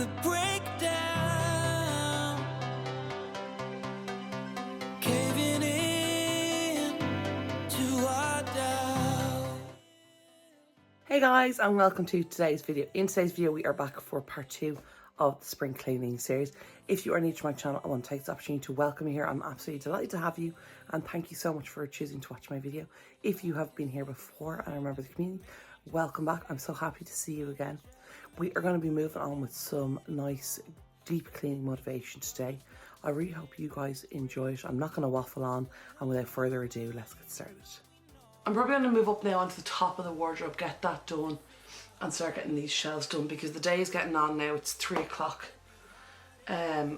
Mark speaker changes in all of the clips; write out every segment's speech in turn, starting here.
Speaker 1: the breakdown, caving in to our doubt.
Speaker 2: Hey guys, and welcome to today's video. In today's video we are back for part 2 of the spring cleaning series. If you are new to my channel, I want to take this opportunity to welcome you here. I'm absolutely delighted to have you, and thank you so much for choosing to watch my video. If you have been here before and are a member of the community, welcome back. I'm so happy to see you again. We are going to be moving on with some nice deep cleaning motivation today. I really hope you guys enjoy it. I'm not going to waffle on, and without further ado, let's get started. I'm probably going to move up now onto the top of the wardrobe, get that done, and start getting these shelves done, because the day is getting on now. It's 3 o'clock, and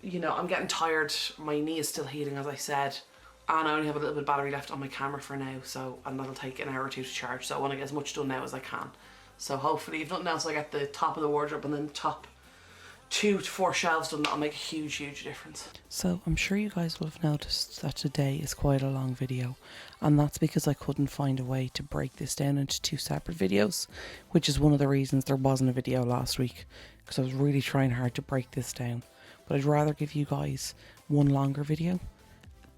Speaker 2: you know, I'm getting tired. My knee is still healing, as I said, and I only have a little bit of battery left on my camera for now, so, and that'll take an hour or two to charge, so I want to get as much done now as I can. So hopefully, if nothing else, I get the top of the wardrobe and then the top 2 to 4 shelves done. That'll make a huge difference. So I'm sure you guys will have noticed that today is quite a long video, and that's because I couldn't find a way to break this down into 2 separate videos, which is one of the reasons there wasn't a video last week, because I was really trying hard to break this down. But I'd rather give you guys one longer video.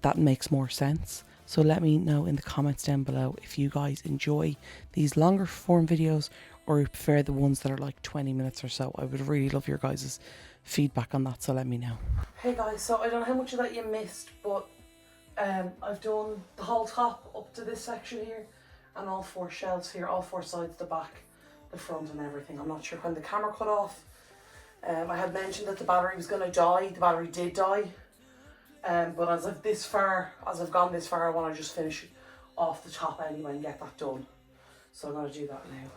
Speaker 2: That makes more sense. So let me know in the comments down below if you guys enjoy these longer form videos or prefer the ones that are like 20 minutes or so. I would really love your guys' feedback on that, so let me know. Hey guys, so I don't know how much of that you missed, but I've done the whole top up to this section here, and all 4 shelves here, all 4 sides, the back, the front and everything. I'm not sure when the camera cut off. I had mentioned that the battery was going to die. The battery did die. But as I've gone this far, I want to just finish off the top anyway and get that done. So I'm going to do that now.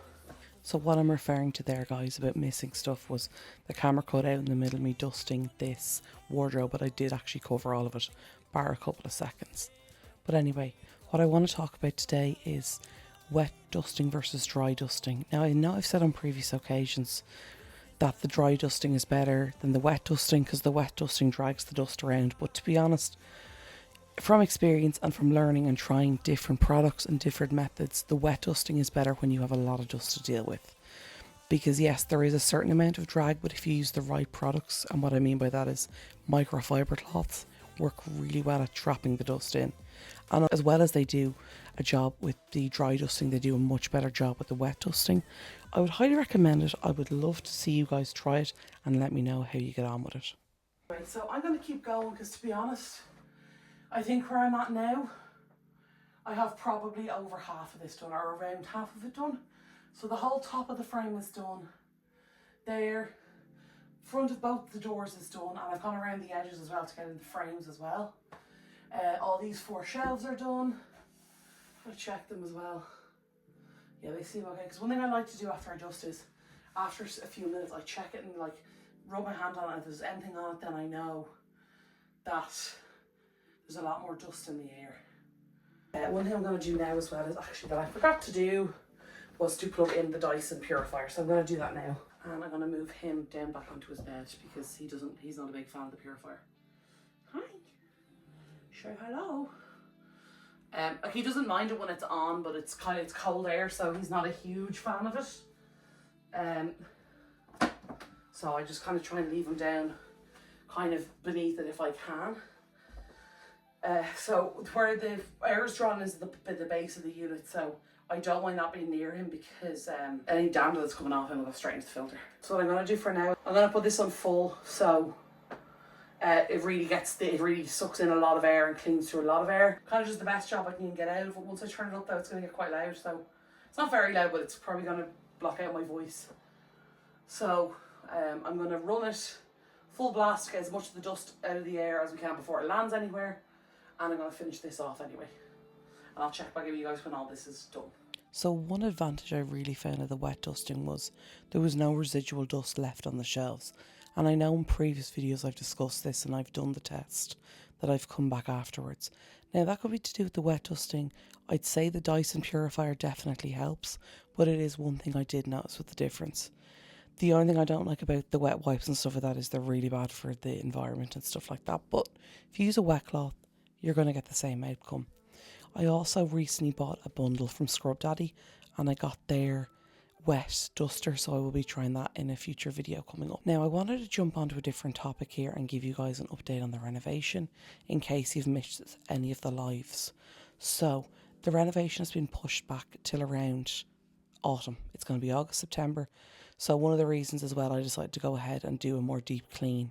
Speaker 2: So what I'm referring to there, guys, about missing stuff, was the camera cut out in the middle of me dusting this wardrobe, but I did actually cover all of it, bar a couple of seconds. But anyway, what I want to talk about today is wet dusting versus dry dusting. Now, I know I've said on previous occasions that the dry dusting is better than the wet dusting, because the wet dusting drags the dust around, but to be honest, from experience and from learning and trying different products and different methods, the wet dusting is better when you have a lot of dust to deal with. Because yes, there is a certain amount of drag, but if you use the right products, and what I mean by that is microfiber cloths work really well at trapping the dust in, and as well as they do a job with the dry dusting, they do a much better job with the wet dusting. I would highly recommend it. I would love to see you guys try it and let me know how you get on with it. Right, so I'm going to keep going, because to be honest, I think where I'm at now, I have probably over half of this done, or around half of it done. So the whole top of the frame is done. There, front of both the doors is done, and I've gone around the edges as well to get in the frames as well. All these 4 shelves are done. I'll check them as well. Yeah, they seem okay, because one thing I like to do after I dust is, after a few minutes, I check it and like rub my hand on it, and if there's anything on it, then I know that there's a lot more dust in the air. One thing I'm going to do now as well is, actually, that I forgot to do, was to plug in the Dyson purifier, so I'm going to do that now. And I'm going to move him down back onto his bed, because he's not a big fan of the purifier. Hi. Say hello. Like, he doesn't mind it when it's on, but it's cold air, so he's not a huge fan of it. So I just kind of try and leave him down kind of beneath it if I can. So where the air is drawn is the base of the unit, so I don't mind not being near him, because any dander that's coming off him will go straight into the filter. So what I'm going to do for now, I'm going to put this on full, so it really sucks in a lot of air and cleans through a lot of air. Kind of just the best job I can get out of it. Once I turn it up though, it's going to get quite loud, so it's not very loud, but it's probably going to block out my voice. So I'm going to run it full blast to get as much of the dust out of the air as we can before it lands anywhere, and I'm going to finish this off anyway. And I'll check back with you guys when all this is done. So one advantage I really found of the wet dusting was there was no residual dust left on the shelves. And I know in previous videos I've discussed this, and I've done the test that I've come back afterwards. Now that could be to do with the wet dusting. I'd say the Dyson purifier definitely helps, but it is one thing I did notice with the difference. The only thing I don't like about the wet wipes and stuff like that is they're really bad for the environment and stuff like that. But if you use a wet cloth, you're going to get the same outcome. I also recently bought a bundle from Scrub Daddy, and I got their wet duster, so I will be trying that in a future video coming up. Now I wanted to jump onto a different topic here and give you guys an update on the renovation in case you've missed any of the lives. So the renovation has been pushed back till around autumn. It's going to be August, September. So one of the reasons as well I decided to go ahead and do a more deep clean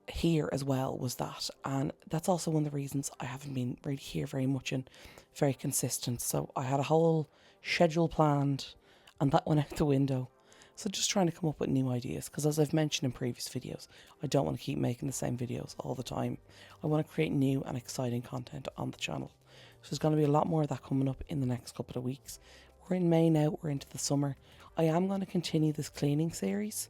Speaker 2: here as well was that, and that's also one of the reasons I haven't been really here very much and very consistent. So I had a whole schedule planned and that went out the window. So just trying to come up with new ideas, because as I've mentioned in previous videos, I don't want to keep making the same videos all the time. I want to create new and exciting content on the channel. So there's going to be a lot more of that coming up in the next couple of weeks. We're in May now, we're into the summer. I am going to continue this cleaning series.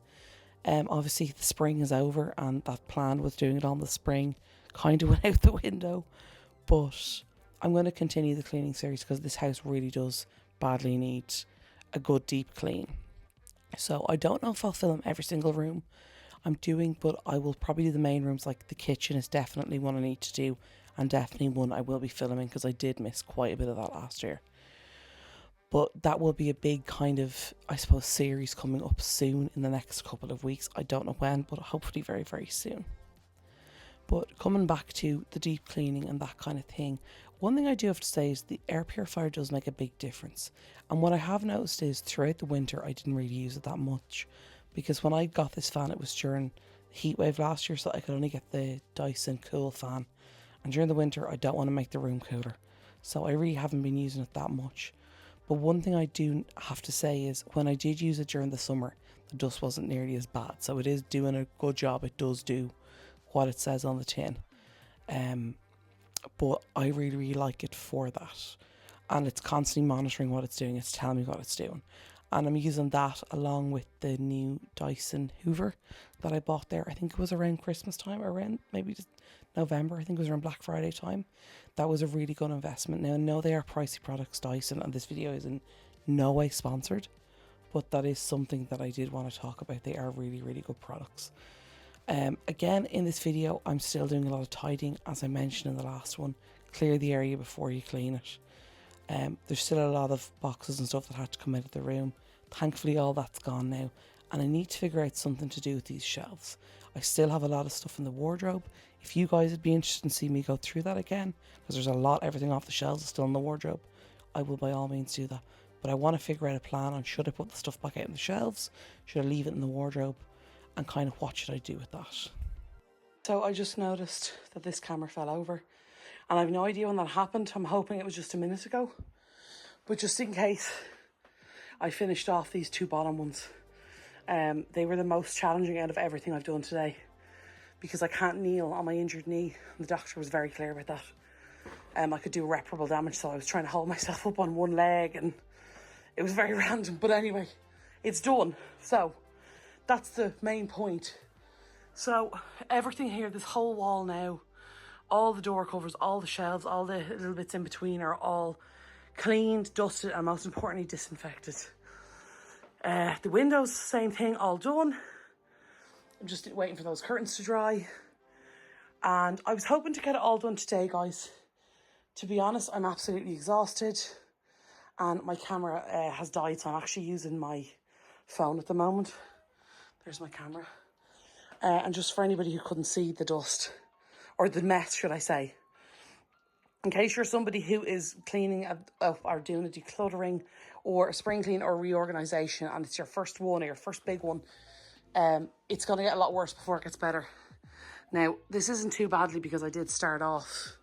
Speaker 2: Obviously the spring is over and that plan with doing it on the spring kind of went out the window, but I'm going to continue the cleaning series because this house really does badly need a good deep clean. So I don't know if I'll film every single room I'm doing, but I will probably do the main rooms. Like the kitchen is definitely one I need to do, and definitely one I will be filming because I did miss quite a bit of that last year. But that will be a big kind of, I suppose, series coming up soon in the next couple of weeks. I don't know when, but hopefully very, very soon. But coming back to the deep cleaning and that kind of thing, one thing I do have to say is the air purifier does make a big difference. And what I have noticed is throughout the winter, I didn't really use it that much, because when I got this fan, it was during the heat wave last year, so I could only get the Dyson Cool fan. And during the winter, I don't want to make the room cooler. So I really haven't been using it that much. But one thing I do have to say is when I did use it during the summer, the dust wasn't nearly as bad. So it is doing a good job. It does do what it says on the tin. But I really, really like it for that. And it's constantly monitoring what it's doing. It's telling me what it's doing. And I'm using that along with the new Dyson Hoover that I bought there. I think it was around Christmas time, or around maybe just November. I think it was around Black Friday time. That was a really good investment. Now I know they are pricey products, Dyson, and this video is in no way sponsored, but that is something that I did want to talk about. They are really, really good products. Again, in this video, I'm still doing a lot of tidying, as I mentioned in the last one. Clear the area before you clean it. There's still a lot of boxes and stuff that had to come out of the room. Thankfully, all that's gone now. And I need to figure out something to do with these shelves. I still have a lot of stuff in the wardrobe. If you guys would be interested in seeing me go through that again, because there's a lot, everything off the shelves is still in the wardrobe, I will by all means do that. But I want to figure out a plan on, should I put the stuff back out in the shelves? Should I leave it in the wardrobe? And kind of what should I do with that? So I just noticed that this camera fell over, and I have no idea when that happened. I'm hoping it was just a minute ago, but just in case, I finished off these two bottom ones. They were the most challenging out of everything I've done today, because I can't kneel on my injured knee. The doctor was very clear about that. I could do irreparable damage, so I was trying to hold myself up on one leg, and it was very random. But anyway, it's done. So that's the main point. So everything here, this whole wall now, all the door covers, all the shelves, all the little bits in between are all cleaned, dusted, and most importantly, disinfected. The windows, same thing, all done. I'm just waiting for those curtains to dry. And I was hoping to get it all done today, guys. To be honest, I'm absolutely exhausted. And my camera has died, so I'm actually using my phone at the moment. There's my camera. And just for anybody who couldn't see the dust, or the mess, should I say. In case you're somebody who is cleaning or doing a decluttering or a spring clean or reorganisation, and it's your first one or your first big one, it's going to get a lot worse before it gets better. Now, this isn't too badly because I did start off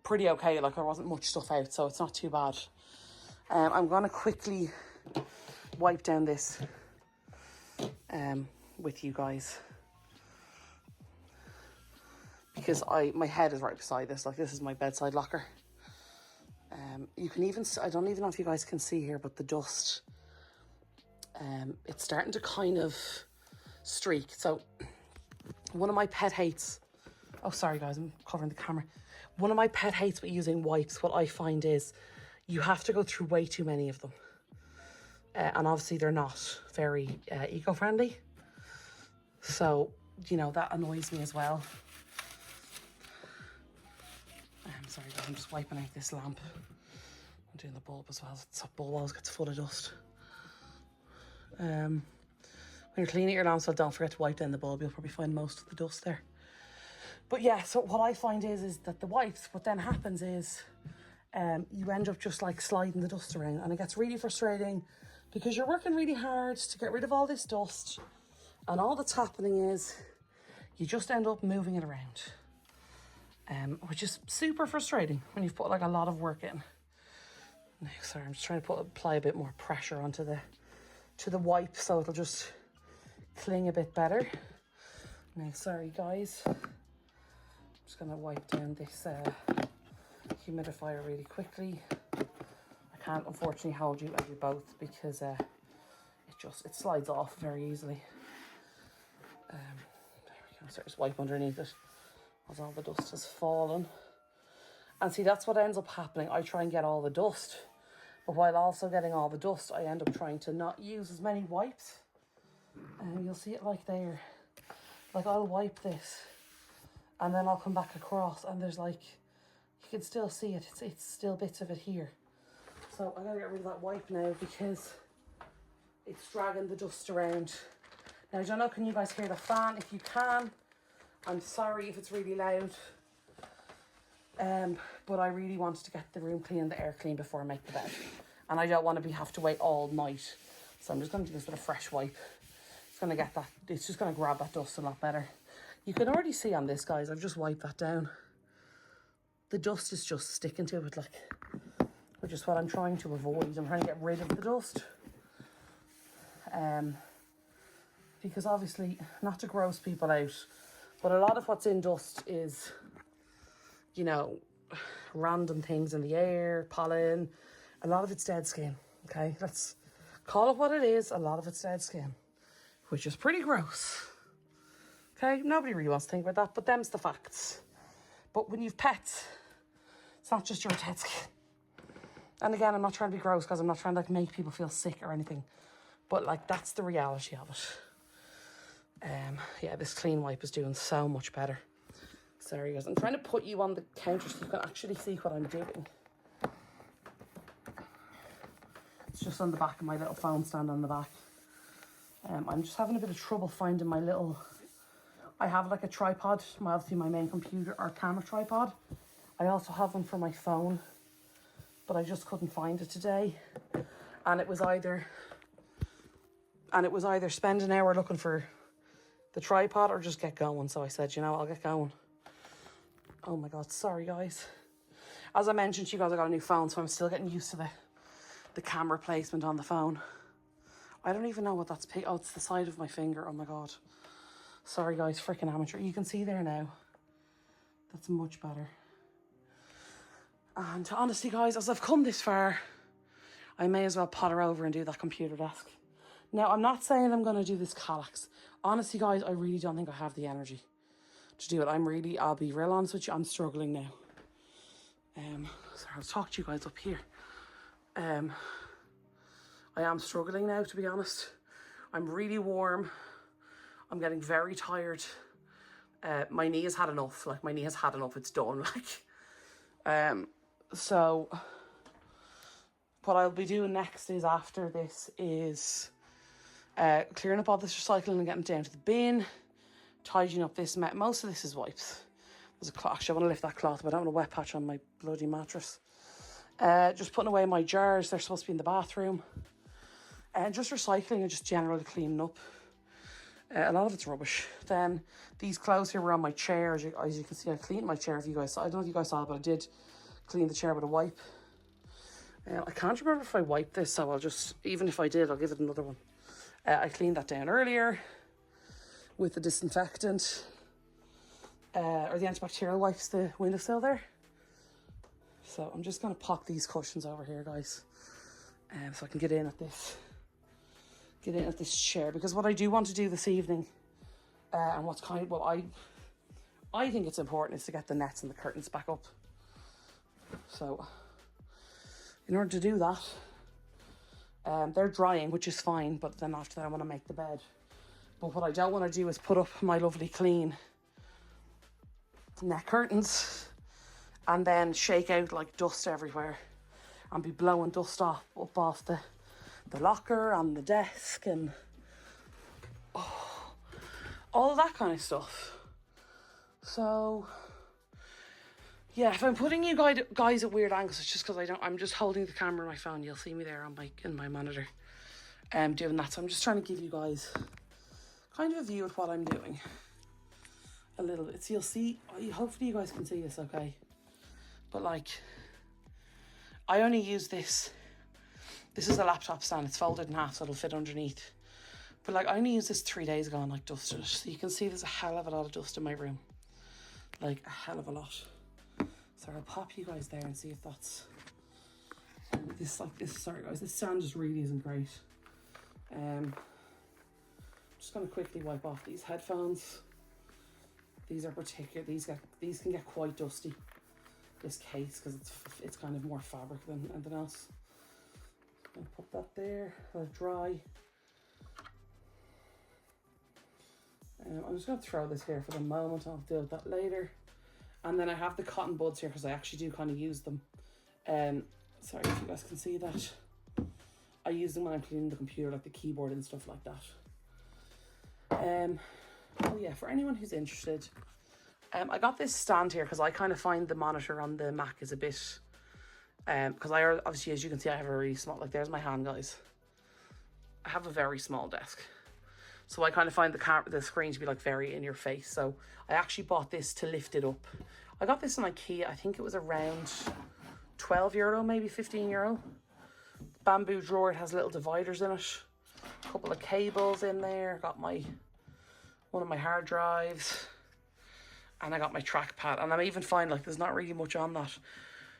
Speaker 2: pretty okay. Like, there wasn't much stuff out, so it's not too bad. I'm going to quickly wipe down this with you guys, because my head is right beside this. Like, this is my bedside locker. You can even, I don't even know if you guys can see here, but the dust, it's starting to kind of streak. So one of my pet hates, oh sorry guys, I'm covering the camera. One of my pet hates with using wipes, what I find is you have to go through way too many of them. And obviously they're not very eco-friendly. So, you know, that annoys me as well. I'm sorry guys, I'm just wiping out this lamp. I'll doing the bulb as well. The bulb always gets full of dust. When you're cleaning your lamp, so don't forget to wipe down the bulb. You'll probably find most of the dust there. But yeah, so what I find is that the wipes, what then happens is you end up just like sliding the dust around, and it gets really frustrating because you're working really hard to get rid of all this dust, and all that's happening is you just end up moving it around, which is super frustrating when you've put like a lot of work in. Now, sorry, I'm just trying to apply a bit more pressure onto the wipe so it'll just cling a bit better. Now, sorry guys, I'm just gonna wipe down this humidifier really quickly. I can't unfortunately hold you and do both because it slides off very easily. There we go, so just wipe underneath it as all the dust has fallen. And see, that's what ends up happening. I try and get all the dust, but while also getting all the dust, I end up trying to not use as many wipes. And you'll see it like there. Like I'll wipe this and then I'll come back across and there's like, you can still see it. It's still bits of it here. So I gotta get rid of that wipe now because it's dragging the dust around. Now I don't know, can you guys hear the fan? If you can, I'm sorry if it's really loud. But I really wanted to get the room clean and the air clean before I make the bed. And I don't want to have to wait all night. So I'm just going to do this with a fresh wipe. It's going to get that, it's just going to grab that dust a lot better. You can already see on this, guys, I've just wiped that down. The dust is just sticking to it, like, which is what I'm trying to avoid. I'm trying to get rid of the dust. Because obviously, not to gross people out, but a lot of what's in dust is, you know, random things in the air, pollen. A lot of it's dead skin, okay? Let's call it what it is. A lot of it's dead skin, which is pretty gross. Okay, nobody really wants to think about that, but them's the facts. But when you've pets, it's not just your dead skin. And again, I'm not trying to be gross because I'm not trying to like make people feel sick or anything. But like, that's the reality of it. Yeah, this clean wipe is doing so much better. Sorry guys, I'm trying to put you on the counter so you can actually see what I'm doing. It's just on the back of my little phone stand on the back. I'm just having a bit of trouble finding my little... I have like a tripod, obviously my main computer or camera tripod. I also have one for my phone, but I just couldn't find it today. And it was either spend an hour looking for the tripod or just get going. So I said, you know, I'll get going. Oh my God, sorry guys. As I mentioned to you guys, I got a new phone, so I'm still getting used to the camera placement on the phone. I don't even know what that's... Oh, it's the side of my finger. Oh my God. Sorry guys, freaking amateur. You can see there now. That's much better. And honestly guys, as I've come this far, I may as well potter over and do that computer desk. Now, I'm not saying I'm going to do this Kallax. Honestly guys, I really don't think I have the energy to do it. I'll be real honest with you, I'm struggling now. Sorry, I'll talk to you guys up here. I am struggling now, to be honest. I'm really warm. I'm getting very tired. My knee has had enough. Like, my knee has had enough. It's done. Like, so what I'll be doing next is after this is clearing up all this recycling and getting it down to the bin, tidying up this. Most of this is wipes. There's a cloth. Actually, I want to lift that cloth, but I don't want a wet patch on my bloody mattress. Just putting away my jars. They're supposed to be in the bathroom. And just recycling and just generally cleaning up. A lot of it's rubbish. Then these clothes here were on my chair. As you can see, I cleaned my chair. If you guys saw, I don't know if you guys saw it, but I did clean the chair with a wipe. I can't remember if I wiped this, so I'll just, even if I did, I'll give it another one. I cleaned that down earlier with the disinfectant or the antibacterial wipes, the windowsill there. So I'm just going to pop these cushions over here, guys, so I can get in at this chair, because what I do want to do this evening, and what's kind of what I think it's important, is to get the nets and the curtains back up. So in order to do that, they're drying, which is fine, but then after that I want to make the bed. But what I don't want to do is put up my lovely clean net curtains and then shake out like dust everywhere. and be blowing dust up off the locker and the desk and all that kind of stuff. So yeah, if I'm putting you guys at weird angles, it's just because I'm just holding the camera on my phone. You'll see me there on in my monitor doing that. So I'm just trying to give you guys kind of a view of what I'm doing a little bit. So you'll see, hopefully you guys can see this okay. But like, I only use this. This is a laptop stand. It's folded in half so it'll fit underneath. But like, I only used this 3 days ago and like dusted it. So you can see there's a hell of a lot of dust in my room. Like a hell of a lot. So I'll pop you guys there and see if that's sorry guys, this stand just really isn't great. I'm just gonna quickly wipe off these headphones. These are particular, these can get quite dusty, this case, because it's kind of more fabric than anything else. I'll put that there, let it dry. I'm just going to throw this here for the moment. I'll deal with that later. And then I have the cotton buds here because I actually do kind of use them. Sorry if you guys can see that. I use them when I'm cleaning the computer, like the keyboard and stuff like that. Oh yeah, for anyone who's interested, I got this stand here because I kind of find the monitor on the Mac is a bit, because I obviously, as you can see, I have a really small, like there's my hand, guys. I have a very small desk. So I kind of find the screen to be like very in your face. So I actually bought this to lift it up. I got this in IKEA. I think it was around €12, maybe €15. Bamboo drawer. It has little dividers in it. A couple of cables in there. Got one of my hard drives. And I got my trackpad. And I'm even finding like there's not really much on that,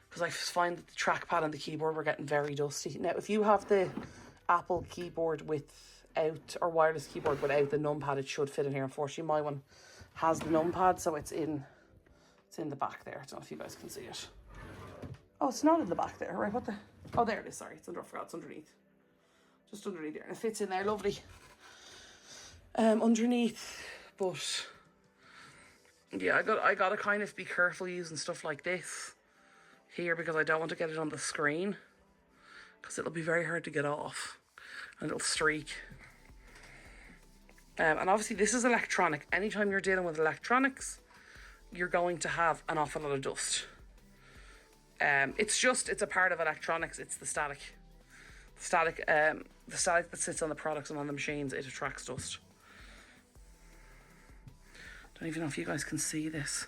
Speaker 2: because I find that the trackpad and the keyboard were getting very dusty. Now, if you have the Apple keyboard or wireless keyboard without the numpad, it should fit in here. Unfortunately, my one has the numpad, so it's in the back there. I don't know if you guys can see it. Oh, it's not in the back there, right? Oh, there it is. Sorry, I forgot. It's underneath, just underneath there, and it fits in there, lovely. Underneath, but yeah, I gotta kind of be careful using stuff like this here because I don't want to get it on the screen, because it'll be very hard to get off and it'll streak. And obviously this is electronic. Anytime you're dealing with electronics, you're going to have an awful lot of dust. It's a part of electronics. It's the static that sits on the products and on the machines. It attracts dust. Don't even know if you guys can see this.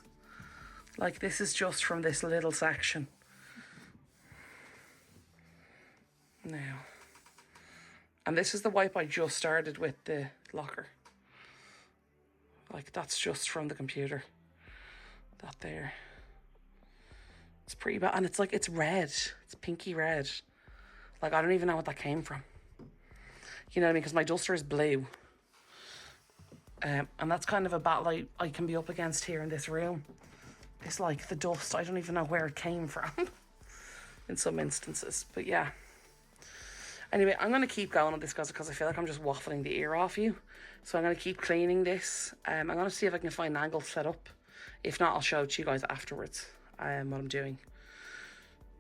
Speaker 2: Like, this is just from this little section. Now, and this is the wipe I just started with the locker. Like, that's just from the computer. That there. It's pretty bad. And it's like, it's red. It's pinky red. Like, I don't even know what that came from. You know what I mean? Because my duster is blue. And that's kind of a battle I can be up against here in this room. It's like the dust, I don't even know where it came from in some instances. But yeah. Anyway, I'm going to keep going on this because I feel like I'm just waffling the ear off you. So I'm going to keep cleaning this. I'm going to see if I can find an angle set up. If not, I'll show it to you guys afterwards what I'm doing,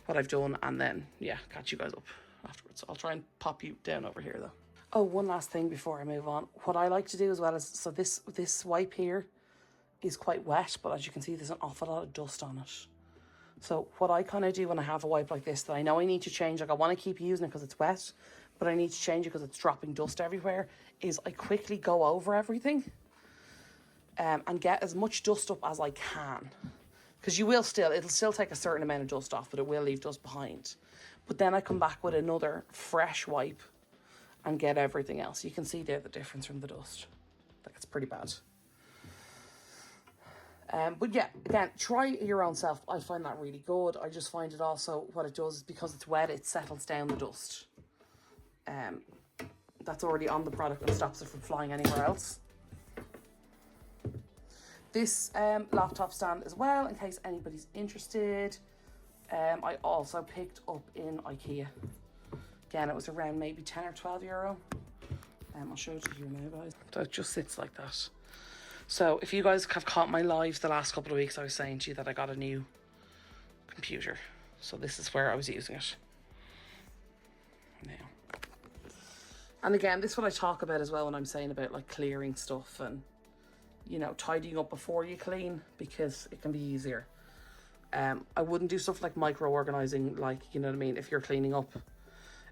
Speaker 2: what I've done, and then, yeah, catch you guys up afterwards. I'll try and pop you down over here, though. Oh, one last thing before I move on. What I like to do as well is, so this wipe here is quite wet, but as you can see, there's an awful lot of dust on it. So what I kind of do when I have a wipe like this that I know I need to change, like I want to keep using it because it's wet, but I need to change it because it's dropping dust everywhere, is I quickly go over everything and get as much dust up as I can. Because it'll still take a certain amount of dust off, but it will leave dust behind. But then I come back with another fresh wipe and get everything else. You can see there the difference from the dust. Like, it's pretty bad. But yeah, again, try your own self. I find that really good. I just find it also, what it does is because it's wet, it settles down the dust. That's already on the product and stops it from flying anywhere else. This laptop stand as well, in case anybody's interested. I also picked up in IKEA. Again, it was around maybe 10 or 12 euro. I'll show it to you now, guys. So it just sits like that. So if you guys have caught my lives the last couple of weeks, I was saying to you that I got a new computer. So this is where I was using it. And again, this is what I talk about as well when I'm saying about like clearing stuff and, you know, tidying up before you clean, because it can be easier. I wouldn't do stuff like micro-organising, like, you know what I mean, if you're cleaning up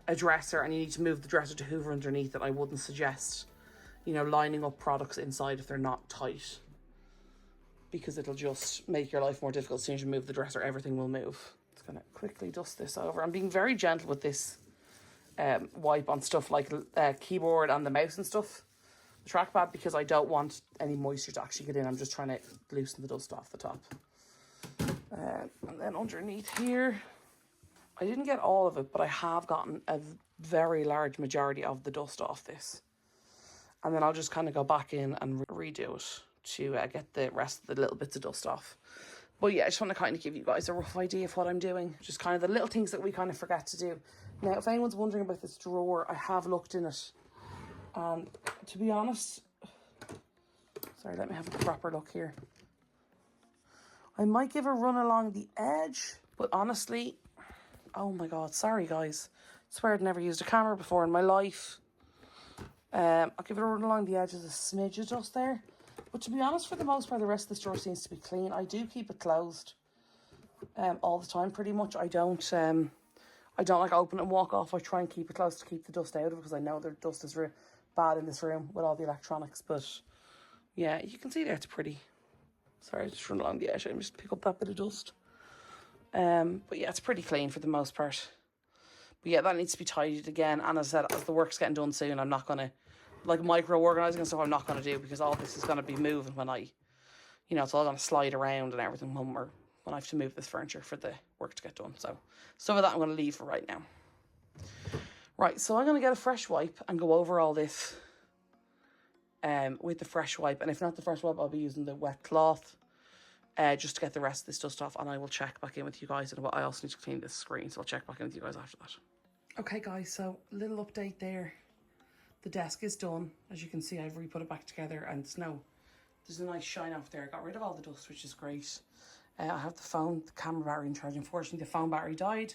Speaker 2: a dresser and you need to move the dresser to hoover underneath it, I wouldn't suggest, you know, lining up products inside if they're not tight, because it'll just make your life more difficult. As soon as you move the dresser, everything will move. Just gonna quickly dust this over. I'm being very gentle with this wipe on stuff like keyboard and the mouse and stuff, the trackpad, because I don't want any moisture to actually get in. I'm just trying to loosen the dust off the top. And then underneath here, I didn't get all of it, but I have gotten a very large majority of the dust off this. And then I'll just kind of go back in and redo it to get the rest of the little bits of dust off. But yeah, I just want to kind of give you guys a rough idea of what I'm doing. Just kind of the little things that we kind of forget to do. Now, if anyone's wondering about this drawer, I have looked in it. And to be honest, sorry, let me have a proper look here. I might give a run along the edge, but honestly, oh my God, sorry guys. I swear I'd never used a camera before in my life. I'll give it a run along the edge. There's a smidge of dust there. But to be honest, for the most part, the rest of this drawer seems to be clean. I do keep it closed all the time, pretty much. I don't like open it and walk off. I try and keep it closed to keep the dust out of it, because I know the dust is bad in this room with all the electronics. But yeah, you can see there it's pretty. Sorry, I just run along the edge and just pick up that bit of dust. But yeah, it's pretty clean for the most part. But yeah, that needs to be tidied again. And as I said, as the work's getting done soon, I'm not going to, like micro-organising and stuff, I'm not going to do, because all this is going to be moving when I, you know, it's all going to slide around and everything when I have to move this furniture for the work to get done. So some of that I'm going to leave for right now. Right, so I'm going to get a fresh wipe and go over all this with the fresh wipe. And if not the fresh wipe, I'll be using the wet cloth just to get the rest of this dust off. And I will check back in with you guys. And I also need to clean this screen, so I'll check back in with you guys after that. Okay guys, so little update there. The desk is done. As you can see, I've re-put it back together, and there's a nice shine off there. I got rid of all the dust, which is great. I have the phone, the camera battery in charge. Unfortunately, the phone battery died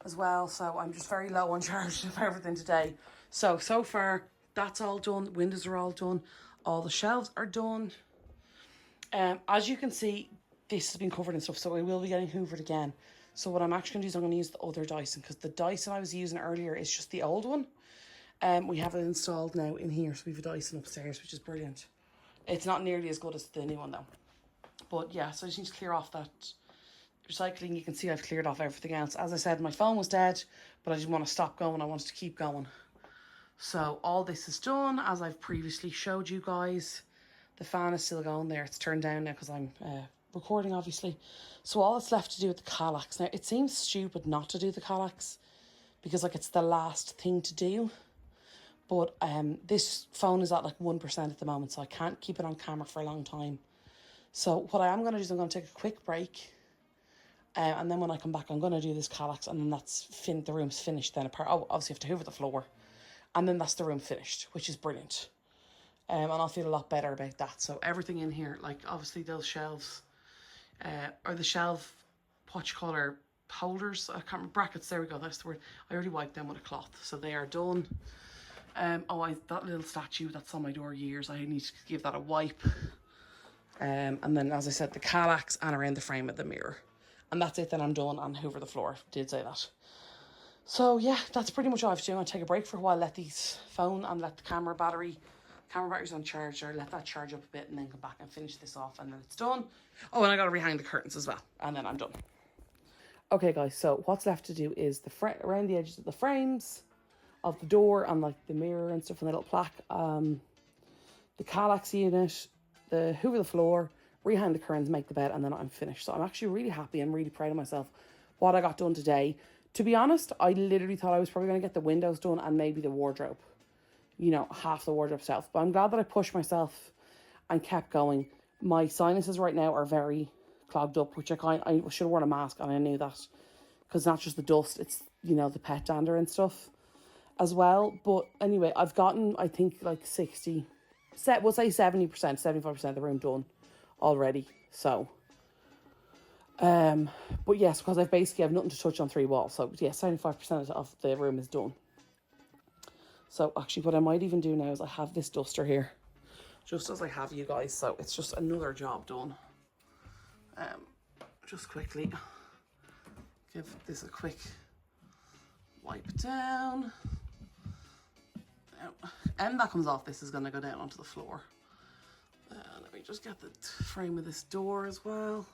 Speaker 2: as well, so I'm just very low on charge of everything today. So far, that's all done. Windows are all done. All the shelves are done. As you can see, this has been covered in stuff, so I will be getting hoovered again. So what I'm actually going to do is I'm going to use the other Dyson, because the Dyson I was using earlier is just the old one. We have it installed now in here, so we have a Dyson upstairs, which is brilliant. It's not nearly as good as the new one though. But yeah, so I just need to clear off that recycling. You can see I've cleared off everything else. As I said, my phone was dead, but I didn't want to stop going. I wanted to keep going. So all this is done, as I've previously showed you guys. The fan is still going there. It's turned down now because I'm recording, obviously. So all that's left to do with the Kallax. Now, it seems stupid not to do the Kallax, because like it's the last thing to do. But this phone is at like 1% at the moment, so I can't keep it on camera for a long time. So what I am going to do is I'm going to take a quick break. And then when I come back, I'm going to do this Kallax, and then the room's finished then. Obviously, you have to hoover the floor. And then that's the room finished, which is brilliant. And I'll feel a lot better about that. So everything in here, like obviously those shelves, or the shelf, what you call her, holders, I can't remember, brackets, there we go, that's the word. I already wiped them with a cloth, so they are done. That little statue that's on my door years, I need to give that a wipe. And then, as I said, the Kallax and around the frame of the mirror. And that's it, then I'm done, and hoover the floor, did say that. So yeah, that's pretty much all I have to do. I'll take a break for a while, let these phone and let the camera battery's on charger, let that charge up a bit, and then come back and finish this off, and then it's done. Oh, and I got to rehang the curtains as well, and then I'm done. Okay guys, so what's left to do is around the edges of the frames of the door and like the mirror and stuff, and the little plaque, the Kallax unit, the hoover the floor, rehang the curtains, make the bed, and then I'm finished. So I'm actually really happy and really proud of myself what I got done today. To be honest, I literally thought I was probably going to get the windows done and maybe the wardrobe, you know, half the wardrobe itself. But I'm glad that I pushed myself and kept going. My sinuses right now are very clogged up, which I should have worn a mask, and I knew that, because not just the dust, it's, you know, the pet dander and stuff as well. But anyway, I've gotten, I think, like we'll say 70%, 75% of the room done already. So but yes, because I've nothing to touch on 3 walls, so yeah, 75% of the room is done. So actually what I might even do now is I have this duster here, just as I have you guys. So it's just another job done. Just quickly give this a quick wipe down. And that comes off, this is going to go down onto the floor. Let me just get the frame of this door as well.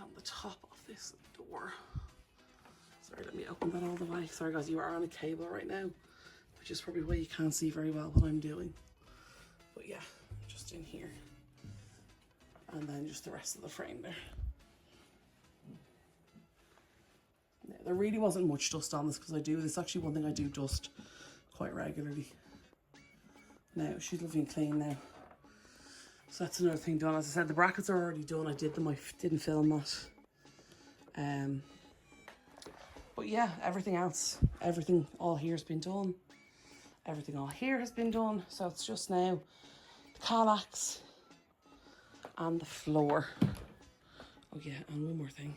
Speaker 2: And the top of this door. Sorry, let me open that all the way. Sorry guys, you are on a cable right now, which is probably why you can't see very well what I'm doing. But yeah, just in here. And then just the rest of the frame there. Yeah, there really wasn't much dust on this because I do, this is actually one thing I do dust quite regularly. Now, she's lovely and clean now. So that's another thing done. As I said, the brackets are already done. I did them, I didn't film that. But yeah, everything else, everything all here has been done. Everything all here has been done. So it's just now the Kallax and the floor. Oh yeah, and one more thing.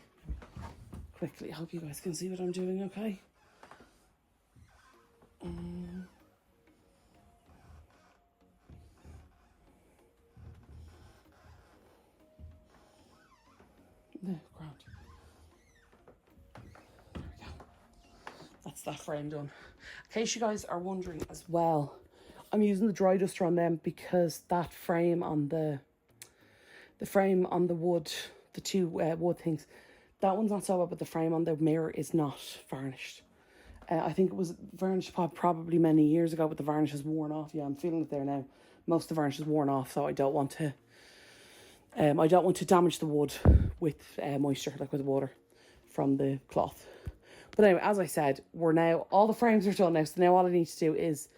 Speaker 2: Quickly, I hope you guys can see what I'm doing, okay? No, grand. There we go. That's that frame done. In case you guys are wondering as well, I'm using the dry duster on them because that frame on the frame on the wood, the two wood things, that one's not so bad, but the frame on the mirror is not varnished. I think it was varnished probably many years ago, but the varnish has worn off. Yeah, I'm feeling it there now. Most of the varnish is worn off, so I don't want to damage the wood with moisture, like with water from the cloth. But anyway, as I said, we're now, all the frames are done now, so now all I need to do is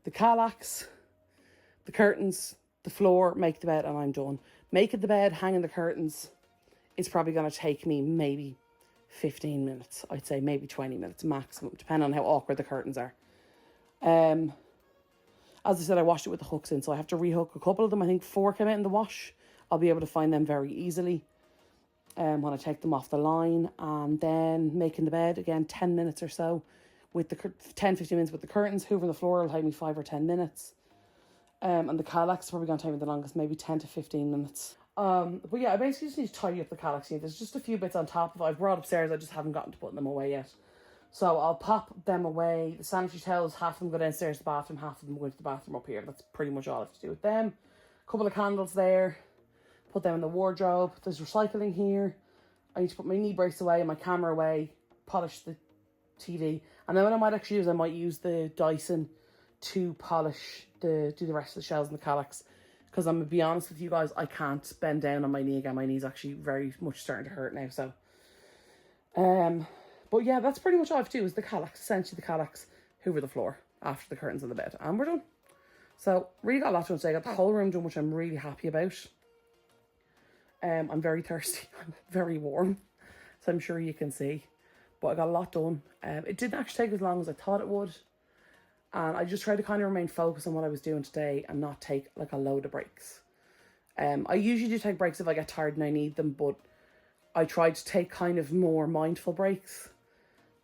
Speaker 2: the Kallax, the curtains, the floor, make the bed, and I'm done. Making the bed, hanging the curtains is probably going to take me maybe 15 minutes. I'd say maybe 20 minutes maximum, depending on how awkward the curtains are. As I said, I washed it with the hooks in, so I have to rehook a couple of them. I think 4 came out in the wash. I'll be able to find them very easily when I take them off the line. And then making the bed, again, 10 minutes or so. With the 10-15 minutes with the curtains. Hoovering the floor will take me 5 or 10 minutes. And the Kallax is probably going to take me the longest, maybe 10 to 15 minutes. But yeah, I basically just need to tidy up the Kallax here. There's just a few bits on top of it. I've brought upstairs, I just haven't gotten to putting them away yet. So I'll pop them away. The sanitary towels, half of them go downstairs to the bathroom, half of them go into the bathroom up here. That's pretty much all I have to do with them. A couple of candles there. Put them in the wardrobe. There's recycling here. I need to put my knee brace away and my camera away. Polish the TV. And then what I might actually use, I might use the Dyson to polish do the rest of the shelves in the Kallax. Because I'm going to be honest with you guys, I can't bend down on my knee again. My knee's actually very much starting to hurt now. So, but yeah, that's pretty much all I have to do is the Kallax. Essentially the Kallax, hoover the floor after the curtains on the bed. And we're done. So, really got a lot done today. I got the whole room done, which I'm really happy about. I'm very thirsty. I'm very warm. So I'm sure you can see. But I got a lot done. It didn't actually take as long as I thought it would. And I just tried to kind of remain focused on what I was doing today and not take like a load of breaks. I usually do take breaks if I get tired and I need them, but I tried to take kind of more mindful breaks.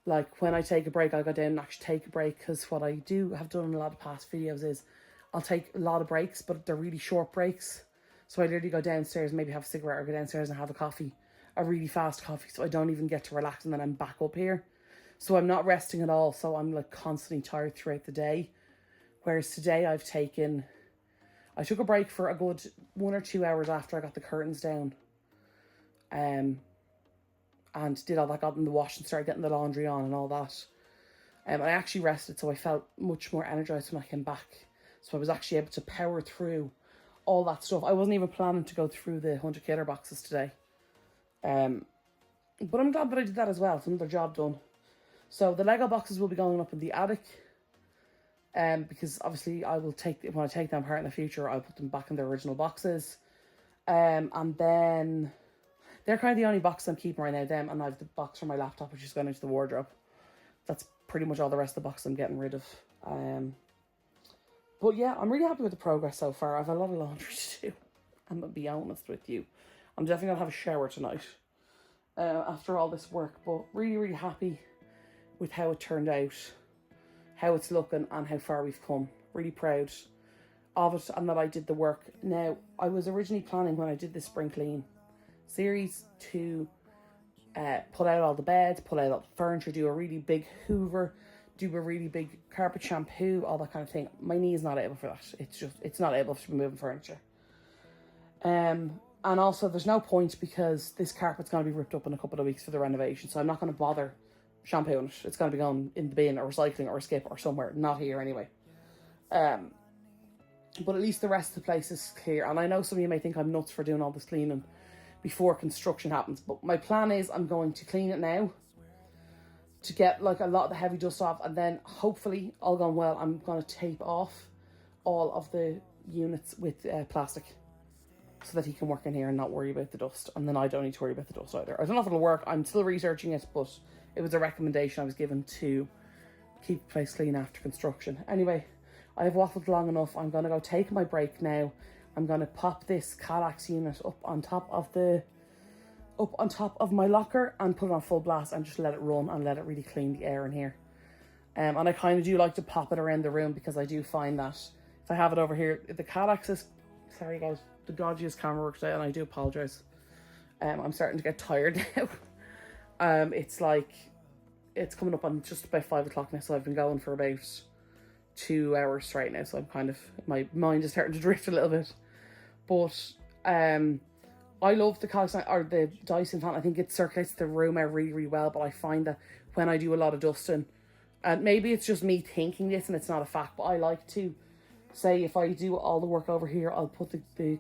Speaker 2: Like when I take a break, I'll go down and actually take a break, because what I do have done in a lot of past videos is I'll take a lot of breaks, but they're really short breaks. So I literally go downstairs, maybe have a cigarette, or go downstairs and have a coffee, a really fast coffee, so I don't even get to relax, and then I'm back up here. So I'm not resting at all, so I'm like constantly tired throughout the day. Whereas today I took a break for a good 1 or 2 hours after I got the curtains down. And did all that, got in the wash and started getting the laundry on and all that. I actually rested, so I felt much more energized when I came back. So I was actually able to power through all that stuff. I wasn't even planning to go through the 100 killer boxes today. But I'm glad that I did that as well. It's another job done. So the Lego boxes will be going up in the attic. Because obviously when I take them apart in the future, I'll put them back in their original boxes. And then they're kind of the only boxes I'm keeping right now. Them, and I have the box for my laptop, which is going into the wardrobe. That's pretty much all the rest of the boxes I'm getting rid of. But yeah, I'm really happy with the progress so far. I have a lot of laundry to do. I'm going to be honest with you. I'm definitely going to have a shower tonight after all this work. But really, really happy with how it turned out. how it's looking and how far we've come. Really proud of it and that I did the work. Now, I was originally planning when I did this spring clean series to pull out all the beds, pull out all the furniture, do a really big hoover, do a really big carpet shampoo, all that kind of thing. My knee is not able for that. It's not able to be moving furniture. And also there's no point because this carpet's going to be ripped up in a couple of weeks for the renovation. So I'm not going to bother shampooing it. It's going to be going in the bin or recycling or skip or somewhere, not here anyway. But at least the rest of the place is clear. And I know some of you may think I'm nuts for doing all this cleaning before construction happens. But my plan is I'm going to clean it now to get like a lot of the heavy dust off. And then hopefully, all going well, I'm going to tape off all of the units with plastic so that he can work in here and not worry about the dust. And then I don't need to worry about the dust either. I don't know if it'll work. I'm still researching it, but it was a recommendation I was given to keep the place clean after construction. Anyway, I've waffled long enough. I'm going to go take my break now. I'm going to pop this Kallax unit up on top of my locker and put it on full blast and just let it run and let it really clean the air in here. And I kind of do like to pop it around the room because I do find that if I have it over here, the Kallax is, sorry guys, the dodgiest camera work today and I do apologise. I'm starting to get tired now. It's coming up on just about 5 o'clock now, so I've been going for about 2 hours straight now, so I'm kind of, my mind is starting to drift a little bit. But I love the Kallax or the Dyson fan. I think it circulates the room out really, really well, but I find that when I do a lot of dusting, and maybe it's just me thinking this and it's not a fact, but I like to say if I do all the work over here, I'll put the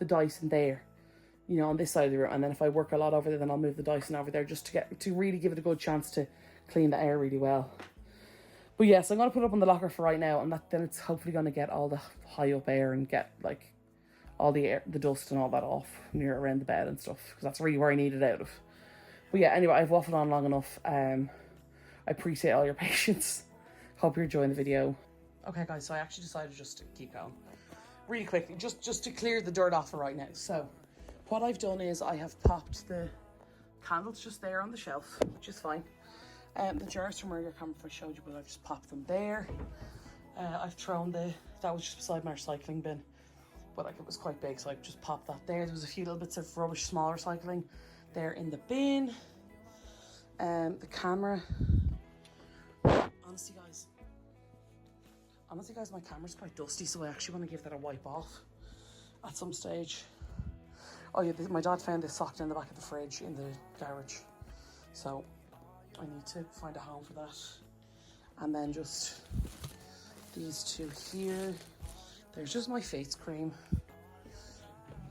Speaker 2: Dyson there, you know, on this side of the room, and then if I work a lot over there, then I'll move the Dyson over there just to really give it a good chance to clean the air really well. But yes, I'm going to put it up on the locker for right now, and then it's hopefully going to get all the high up air and get like all the air, the dust and all that off near around the bed and stuff, because that's really where I need it out of. But yeah, anyway, I've waffled on long enough. I appreciate all your patience. Hope you're enjoying the video. Okay guys, so I actually decided just to keep going really quickly, just to clear the dirt off for right now. So what I've done is I have popped the candles just there on the shelf, which is fine. The jars from earlier, I can't remember if I showed you, but I've just popped them there. I've thrown that was just beside my recycling bin, but like it was quite big, so I just popped that there. There was a few little bits of rubbish, small recycling there in the bin. The camera, honestly guys, my camera's quite dusty, so I actually want to give that a wipe off at some stage. Oh yeah, my dad found this socked in the back of the fridge in the garage, so I need to find a home for that. And then just these two here. There's just my face cream.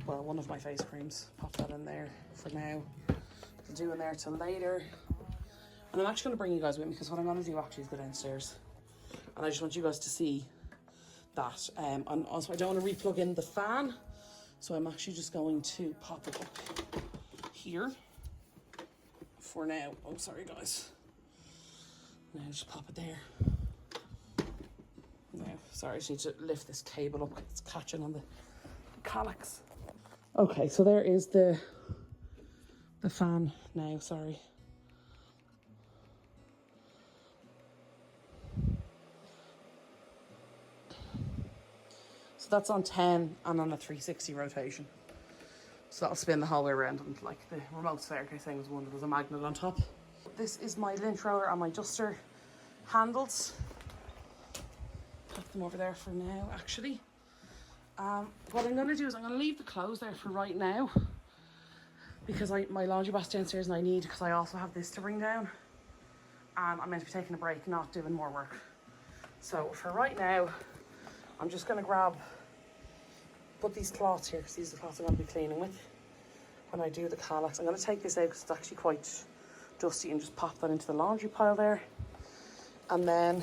Speaker 2: Well, one of my face creams. Pop that in there for now. I'll do in there till later. And I'm actually going to bring you guys with me, because what I'm going to do actually is go downstairs. And I just want you guys to see that. And also I don't want to re-plug in the fan, so I'm actually just going to pop it up here for now. Oh, sorry guys. Now just pop it there. Now, sorry, I just need to lift this cable up. It's catching on the Kallax. Okay, so there is the fan now, sorry. So that's on 10 and on a 360 rotation. So that'll spin the whole way around, and like the remote staircase thing was one that was a magnet on top. This is my lint roller and my duster handles. Put them over there for now, actually. What I'm going to do is I'm going to leave the clothes there for right now, because my laundry basket's downstairs and I need, because I also have this to bring down. And I'm meant to be taking a break, not doing more work. So for right now, I'm just going to put these cloths here, because these are the cloths I'm going to be cleaning with when I do the Kallax. I'm going to take this out because it's actually quite dusty, and just pop that into the laundry pile there. And then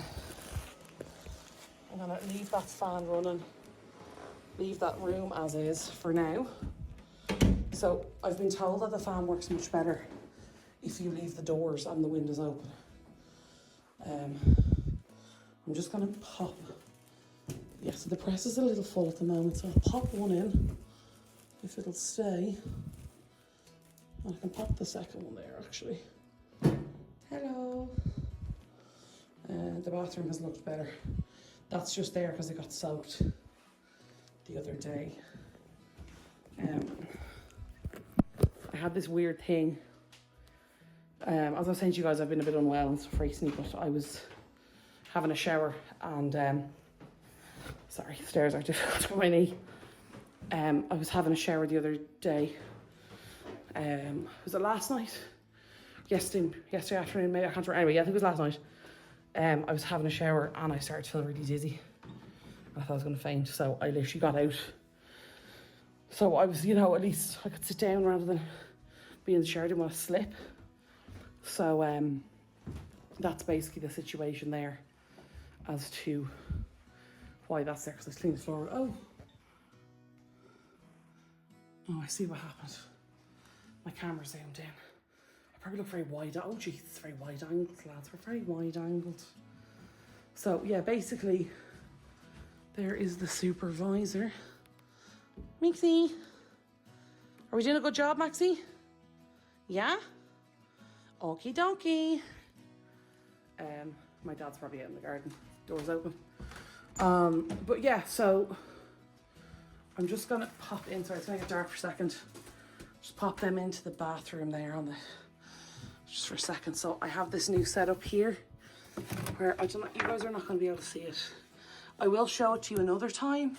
Speaker 2: I'm going to leave that fan running, leave that room as is for now. So I've been told that the fan works much better if you leave the doors and the windows open. I'm just going to pop, yeah, so the press is a little full at the moment, so I'll pop one in if it'll stay. And I can pop the second one there actually. Hello. The bathroom has looked better. That's just there because it got soaked the other day. I had this weird thing. As I was saying to you guys, I've been a bit unwell and stuff recently, but I was having a shower and sorry, stairs are difficult for my knee. I was having a shower the other day. Was it last night? Yesterday afternoon, maybe, I can't remember. Anyway, yeah, I think it was last night. I was having a shower and I started to feel really dizzy. I thought I was going to faint, so I literally got out. So I was, at least I could sit down rather than be in the shower. I didn't want to slip. So that's basically the situation there as to why that's there, because I cleaned the floor. Oh, I see what happened. My camera zoomed in. I probably look very wide. Oh, geez, it's very wide angled, lads. We're very wide angled. So, yeah, basically, there is the supervisor. Maxie, are we doing a good job, Maxie? Yeah? Okie dokie. My dad's probably out in the garden. Door's open. But yeah, so I'm just gonna pop in. Sorry, it's gonna get dark for a second. Just pop them into the bathroom there just for a second. So I have this new setup here where I don't know, you guys are not gonna be able to see it. I will show it to you another time,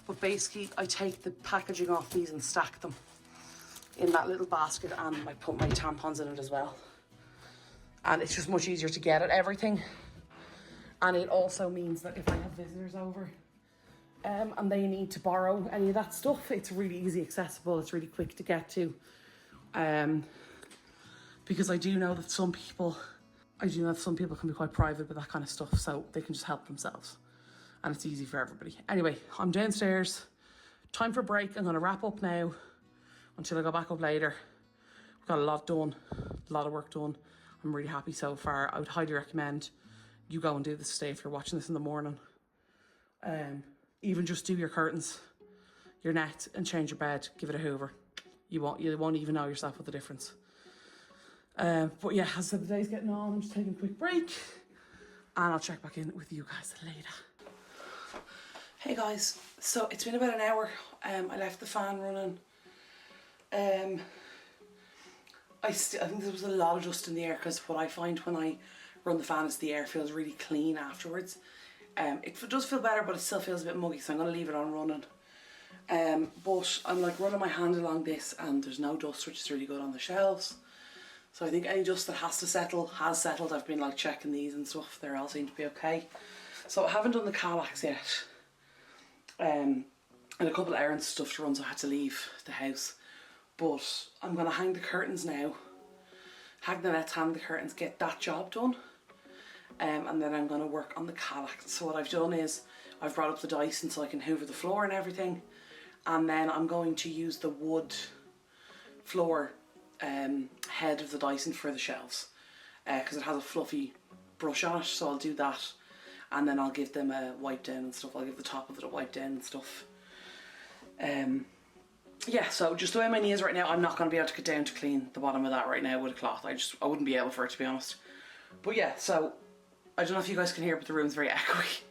Speaker 2: but basically I take the packaging off these and stack them in that little basket, and I put my tampons in it as well. And it's just much easier to get at everything. And it also means that if I have visitors over and they need to borrow any of that stuff, it's really easy accessible, it's really quick to get to. Because I do know that some people can be quite private with that kind of stuff, so they can just help themselves. And it's easy for everybody. Anyway, I'm downstairs. Time for a break. I'm gonna wrap up now until I go back up later. We've got a lot done, a lot of work done. I'm really happy so far. I would highly recommend you go and do this today if you're watching this in the morning. Even just do your curtains, your net, and change your bed. Give it a hoover. You won't even know yourself what the difference. But yeah, as I said, the day's getting on. I'm just taking a quick break, and I'll check back in with you guys later. Hey guys, so it's been about an hour. I left the fan running. I think there was a lot of dust in the air, because what I find when I run the fan is the air feels really clean afterwards. It does feel better, but it still feels a bit muggy, so I'm going to leave it on running. But I'm like running my hand along this and there's no dust, which is really good on the shelves. So I think any dust that has to settle has settled. I've been like checking these and stuff, they all seem to be okay. So I haven't done the Calax yet. And a couple of errands stuff to run, so I had to leave the house. But I'm going to hang the curtains now. Hang the nets, hang the curtains, get that job done. And then I'm going to work on the Calax. So what I've done is I've brought up the Dyson so I can hoover the floor and everything. And then I'm going to use the wood floor head of the Dyson for the shelves. Because it has a fluffy brush on it, so I'll do that. And then I'll give them a wipe down and stuff. I'll give the top of it a wipe down and stuff. Yeah, so just the way my knee is right now, I'm not going to be able to get down to clean the bottom of that right now with a cloth. I wouldn't be able for it, to be honest. But yeah, so I don't know if you guys can hear, but the room's very echoey.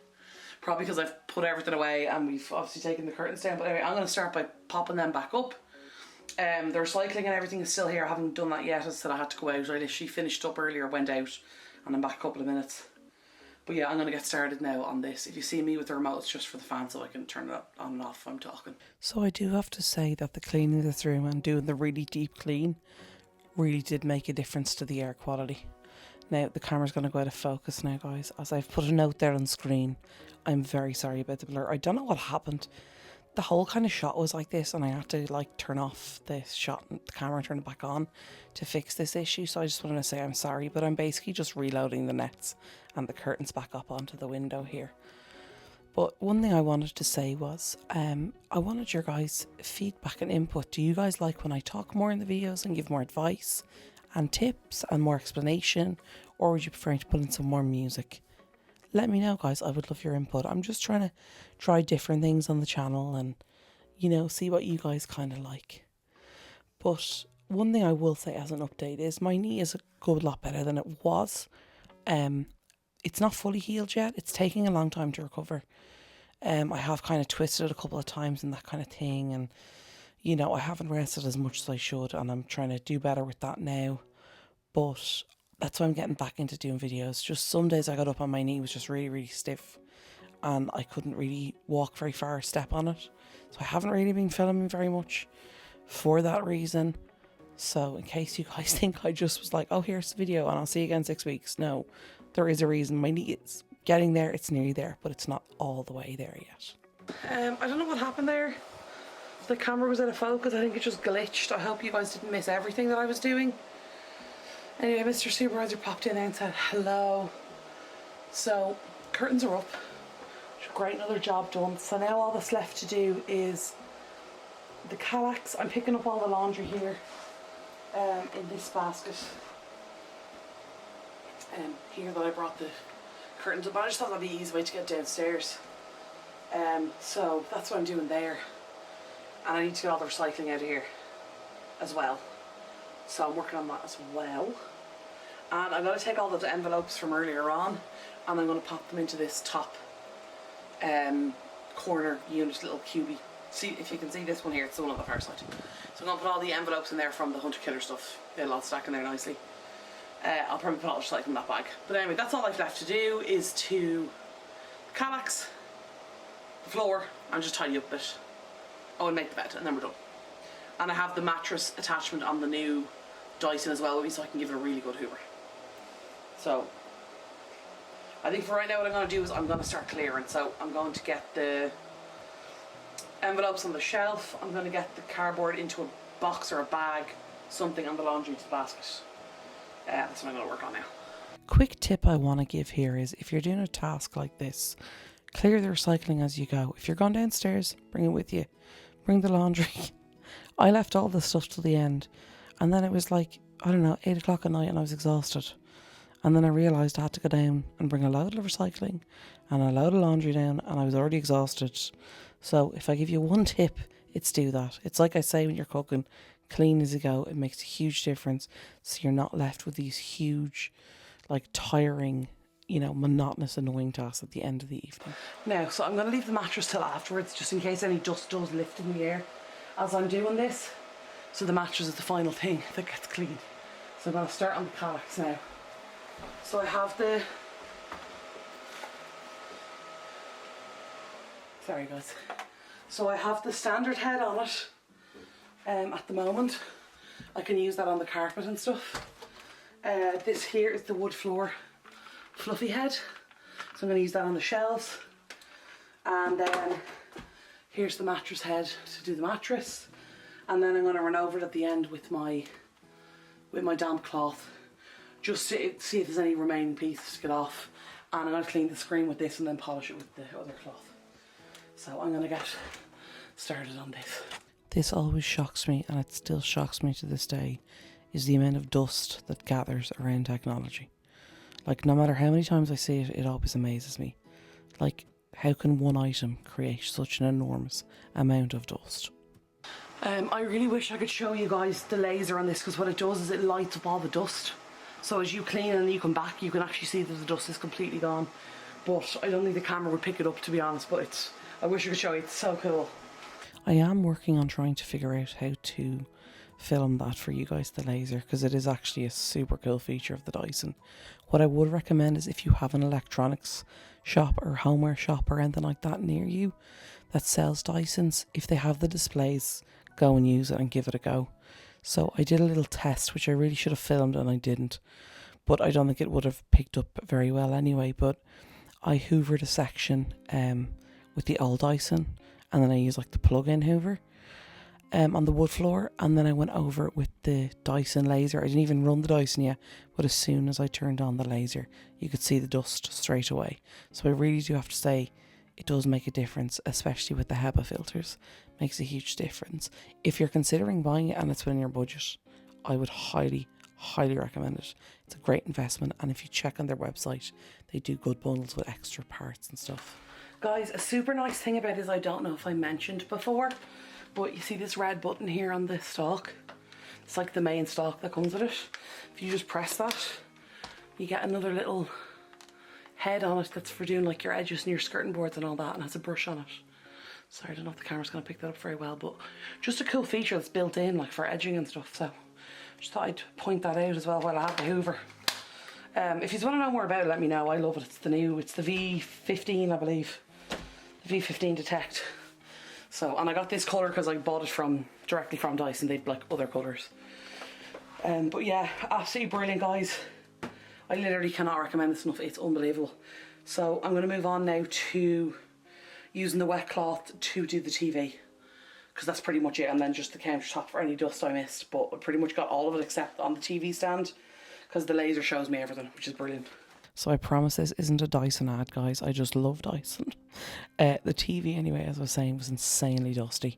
Speaker 2: Probably because I've put everything away and we've obviously taken the curtains down. But anyway, I'm going to start by popping them back up. The recycling and everything is still here. I haven't done that yet. As I said, I had to go out. I literally finished up earlier, went out, and I'm back a couple of minutes. But yeah, I'm going to get started now on this. If you see me with the remote, it's just for the fan so I can turn it on and off if I'm talking. So I do have to say that the cleaning of this room and doing the really deep clean really did make a difference to the air quality. Now the camera's going to go out of focus now, guys, as I've put a note there on screen. I'm very sorry about the blur. I don't know what happened. The whole kind of shot was like this and I had to like turn off the shot and the camera and turn it back on to fix this issue. So I just wanted to say I'm sorry, but I'm basically just reloading the nets and the curtains back up onto the window here. But one thing I wanted to say was I wanted your guys' feedback and input. Do you guys like when I talk more in the videos and give more advice and tips and more explanation, or would you prefer to put in some more music? Let me know, guys. I would love your input. I'm just trying to try different things on the channel and, you know, see what you guys kind of like. But one thing I will say as an update is my knee is a good lot better than it was. it's not fully healed yet. It's taking a long time to recover. I have kind of twisted it a couple of times and that kind of thing, and you know, I haven't rested as much as I should, and I'm trying to do better with that now. But that's why I'm getting back into doing videos. Just some days I got up on my knee was just really, really stiff, and I couldn't really walk very far, step on it. So I haven't really been filming very much for that reason. So in case you guys think I just was like, oh, here's the video and I'll see you again 6 weeks. No, there is a reason. My knee is getting there. It's nearly there, but it's not all the way there yet. I don't know what happened there. The camera was out of focus. I think it just glitched. I hope you guys didn't miss everything that I was doing. Anyway, Mr. Supervisor popped in and said hello. So curtains are up. Great, another job done. So now all that's left to do is the Kallax. I'm picking up all the laundry here in this basket here that I brought the curtains up. I just thought that'd be an easy way to get downstairs. So that's what I'm doing there. And I need to get all the recycling out of here as well. So I'm working on that as well. And I'm going to take all those envelopes from earlier on and I'm going to pop them into this top corner unit, little cubie. See if you can see this one here, it's the one on the far side. So I'm going to put all the envelopes in there from the Hunter Killer stuff. They'll all stack in there nicely. I'll probably put all the recycling in that bag. But anyway, that's all I've left to do is to Kallax, the floor, and just tidy up a bit. Oh, and make the bed, and then we're done. And I have the mattress attachment on the new Dyson as well with me, so I can give it a really good hoover. So I think for right now what I'm going to do is I'm going to start clearing. So I'm going to get the envelopes on the shelf. I'm going to get the cardboard into a box or a bag, something, on the laundry to the basket. That's what I'm going to work on now. Quick tip I want to give here is if you're doing a task like this, clear the recycling as you go. If you're going downstairs, bring it with you. Bring the laundry. I left all the stuff till the end, and then it was like, I don't know, 8 o'clock at night and I was exhausted. And then I realised I had to go down and bring a load of recycling and a load of laundry down, and I was already exhausted. So if I give you one tip, it's do that. It's like I say when you're cooking, clean as you go. It makes a huge difference. So you're not left with these huge, like tiring, you know, monotonous, annoying tasks at the end of the evening. Now, so I'm going to leave the mattress till afterwards, just in case any dust does lift in the air as I'm doing this. So the mattress is the final thing that gets cleaned. So I'm going to start on the Kallax now. So I have the... Sorry guys. So I have the standard head on it at the moment. I can use that on the carpet and stuff. This here is the wood floor fluffy head. So I'm going to use that on the shelves. And then here's the mattress head to do the mattress. And then I'm going to run over it at the end with my damp cloth, just to see if there's any remaining pieces to get off. And I'm going to clean the screen with this and then polish it with the other cloth. So I'm going to get started on this. This always shocks me, and it still shocks me to this day, is the amount of dust that gathers around technology. Like, no matter how many times I see it, it always amazes me. Like, how can one item create such an enormous amount of dust? I really wish I could show you guys the laser on this, because what it does is it lights up all the dust. So as you clean and you come back, you can actually see that the dust is completely gone. But I don't think the camera would pick it up, to be honest, but I wish I could show you, it's so cool. I am working on trying to figure out how to film that for you guys, the laser, because it is actually a super cool feature of the Dyson. What I would recommend is if you have an electronics shop or homeware shop or anything like that near you that sells Dysons, if they have the displays, go and use it and give it a go. So I did a little test, which I really should have filmed and I didn't, but I don't think it would have picked up very well anyway. But I hoovered a section with the old Dyson, and then I used like the plug-in hoover on the wood floor, and then I went over it with the Dyson laser. I didn't even run the Dyson yet, but as soon as I turned on the laser, you could see the dust straight away. So I really do have to say, it does make a difference, especially with the HEPA filters. Makes a huge difference. If you're considering buying it and it's within your budget, I would highly recommend it. It's a great investment, and if you check on their website, they do good bundles with extra parts and stuff. Guys, a super nice thing about it is, I don't know if I mentioned before, but you see this red button here on the stalk? It's like the main stalk that comes with it. If you just press that, you get another little head on it that's for doing like your edges and your skirting boards and all that, and has a brush on it. Sorry, I don't know if the camera's going to pick that up very well, but just a cool feature that's built in like for edging and stuff. So just thought I'd point that out as well while I have the Hoover. If you want to know more about it, let me know. I love it. It's the V15, I believe. The V15 Detect. So, and I got this colour because I bought it directly from Dyson. They'd like other colours. But yeah, absolutely brilliant, guys. I literally cannot recommend this enough. It's unbelievable. So I'm going to move on now to using the wet cloth to do the TV, because that's pretty much it, and then just the countertop for any dust I missed. But I pretty much got all of it except on the TV stand, because the laser shows me everything, which is brilliant. So I promise this isn't a Dyson ad, guys. I just love Dyson. The TV, anyway, as I was saying, was insanely dusty.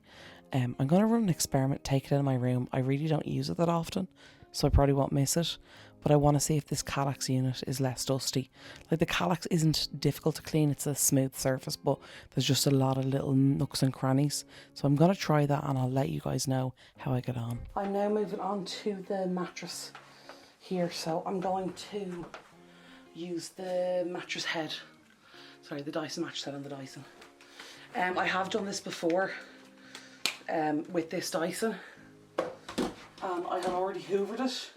Speaker 2: I'm going to run an experiment, take it in my room. I really don't use it that often, so I probably won't miss it. But I want to see if this Kallax unit is less dusty. Like, the Kallax isn't difficult to clean. It's a smooth surface, but there's just a lot of little nooks and crannies. So I'm going to try that, and I'll let you guys know how I get on. I'm now moving on to the mattress here. So I'm going to use the mattress head. Sorry, the Dyson mattress head on the Dyson. I have done this before with this Dyson. I had already hoovered it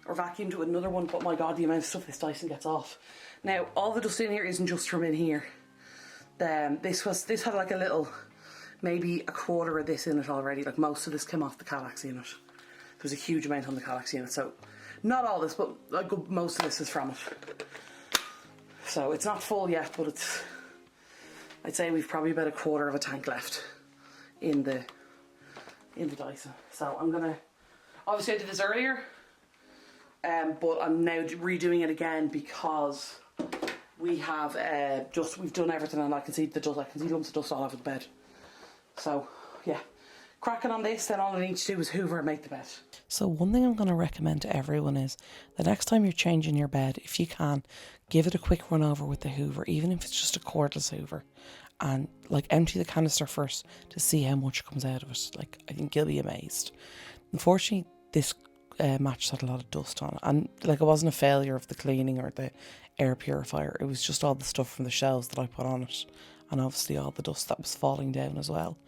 Speaker 2: or vacuumed it with another one, but my god, the amount of stuff this Dyson gets off. Now, all the dust in here isn't just from in here. This had like a little, maybe a quarter of this in it already. Like, most of this came off the Kallax unit. There was a huge amount on the Kallax unit, so not all this, but like most of this is from it. So it's not full yet, but I'd say we've probably about a quarter of a tank left in the Dyson. So I'm gonna, obviously I did this earlier, but I'm now redoing it again because we have we've done everything, and I can see the dust. I can see lumps of dust all over the bed. So yeah, cracking on this. Then all I need to do is hoover and make the bed. So one thing I'm going to recommend to everyone is the next time you're changing your bed, if you can, give it a quick run over with the hoover, even if it's just a cordless hoover, and like empty the canister first to see how much comes out of it. Like, I think you'll be amazed. Unfortunately, this mattress had a lot of dust on it, and like, it wasn't a failure of the cleaning or the air purifier. It was just all the stuff from the shelves that I put on it, and obviously all the dust that was falling down as well.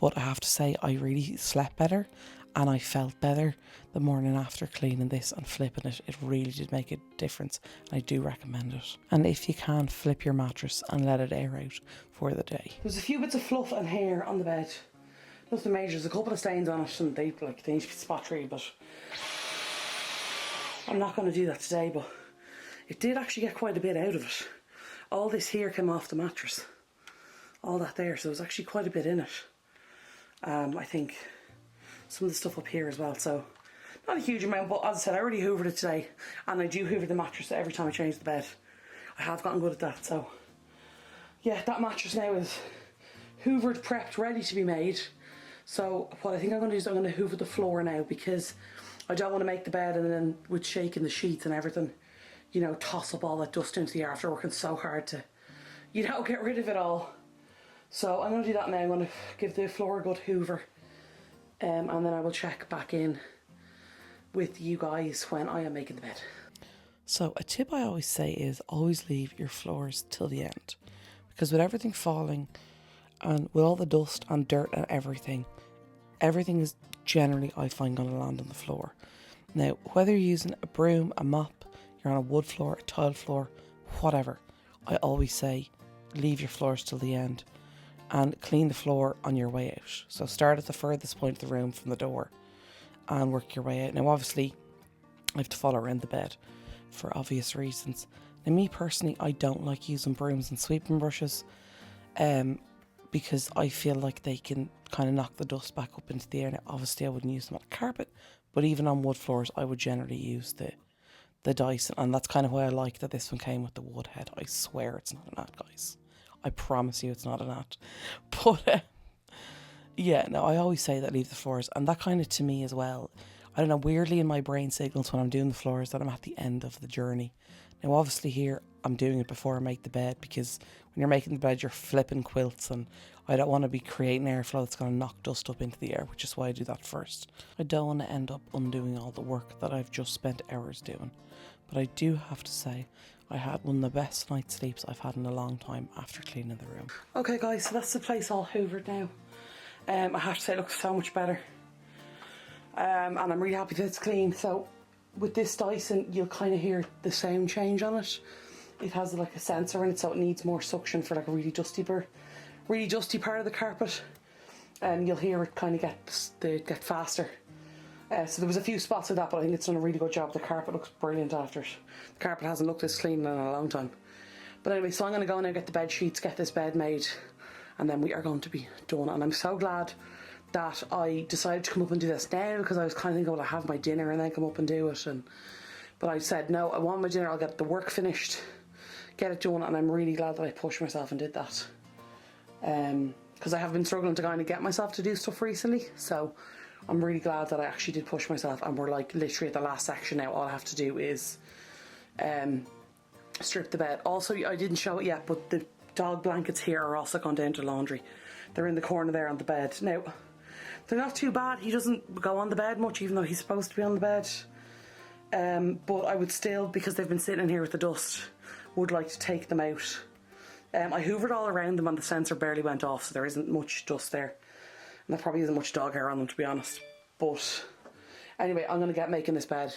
Speaker 2: But I have to say, I really slept better and I felt better the morning after cleaning this and flipping it. It really did make a difference. I do recommend it. And if you can, flip your mattress and let it air out for the day. There's a few bits of fluff and hair on the bed. Nothing major. There's a couple of stains on it, and they need to be spot treated, but I'm not going to do that today. But it did actually get quite a bit out of it. All this here came off the mattress. All that there, so there's actually quite a bit in it. I think some of the stuff up here as well, so not a huge amount, but as I said, I already hoovered it today, and I do hoover the mattress every time I change the bed. I have gotten good at that. So yeah, that mattress now is hoovered, prepped, ready to be made. So what I think I'm going to do is I'm going to hoover the floor now, because I don't want to make the bed and then with shaking the sheets and everything, you know, toss up all that dust into the air after working so hard to, you know, get rid of it all. So I'm going to do that now. I'm going to give the floor a good hoover, and then I will check back in with you guys when I am making the bed. So a tip I always say is always leave your floors till the end, because with everything falling and with all the dust and dirt and everything is generally, I find, going to land on the floor. Now, whether you're using a broom, a mop, you're on a wood floor, a tile floor, whatever, I always say leave your floors till the end and clean the floor on your way out. So start at the furthest point of the room from the door and work your way out. Now obviously I have to follow around the bed for obvious reasons. Now me personally, I don't like using brooms and sweeping brushes because I feel like they can kind of knock the dust back up into the air. Now obviously I wouldn't use them on a carpet, but even on wood floors I would generally use the Dyson, and that's kind of why I like that this one came with the wood head. I swear it's not an ad, guys. I promise you it's not an ad. But yeah, no, I always say that leave the floors, and that kind of, to me as well, I don't know, weirdly in my brain signals when I'm doing the floors that I'm at the end of the journey. Now obviously here I'm doing it before I make the bed, because when you're making the bed you're flipping quilts, and I don't want to be creating airflow that's going to knock dust up into the air, which is why I do that first. I don't want to end up undoing all the work that I've just spent hours doing. But I do have to say, I had one of the best night's sleeps I've had in a long time after cleaning the room. Okay guys, so that's the place all hoovered now. I have to say it looks so much better. And I'm really happy that it's clean. So with this Dyson, you'll kind of hear the sound change on it. It has like a sensor in it, so it needs more suction for like a really dusty part of the carpet. And you'll hear it kind of get faster. So there was a few spots of that, but I think it's done a really good job. The carpet looks brilliant after it. The carpet hasn't looked this clean in a long time. But anyway, so I'm going to go now get the bed sheets, get this bed made, and then we are going to be done. And I'm so glad that I decided to come up and do this now, because I was kind of thinking, well, I have my dinner and then come up and do it. But I said, no, I want my dinner, I'll get the work finished, get it done, and I'm really glad that I pushed myself and did that. Because I have been struggling to kind of get myself to do stuff recently, so I'm really glad that I actually did push myself, and we're like literally at the last section now. All I have to do is strip the bed. Also, I didn't show it yet, but the dog blankets here are also gone down to laundry. They're in the corner there on the bed. Now, they're not too bad. He doesn't go on the bed much, even though he's supposed to be on the bed. But I would still, because they've been sitting in here with the dust, would like to take them out. I hoovered all around them and the sensor barely went off, so there isn't much dust there. And there probably isn't much dog hair on them, to be honest. But anyway, I'm going to get making this bed,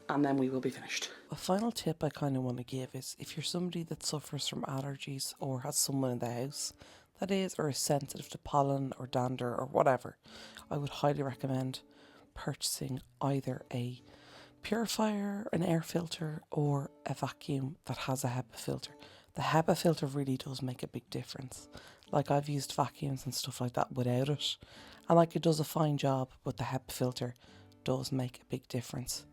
Speaker 2: and then we will be finished. A final tip I kind of want to give is, if you're somebody that suffers from allergies or has someone in the house that is, or is sensitive to pollen or dander or whatever, I would highly recommend purchasing either a purifier, an air filter, or a vacuum that has a HEPA filter. The HEPA filter really does make a big difference. Like, I've used vacuums and stuff like that without it, and like, it does a fine job, but the HEPA filter does make a big difference.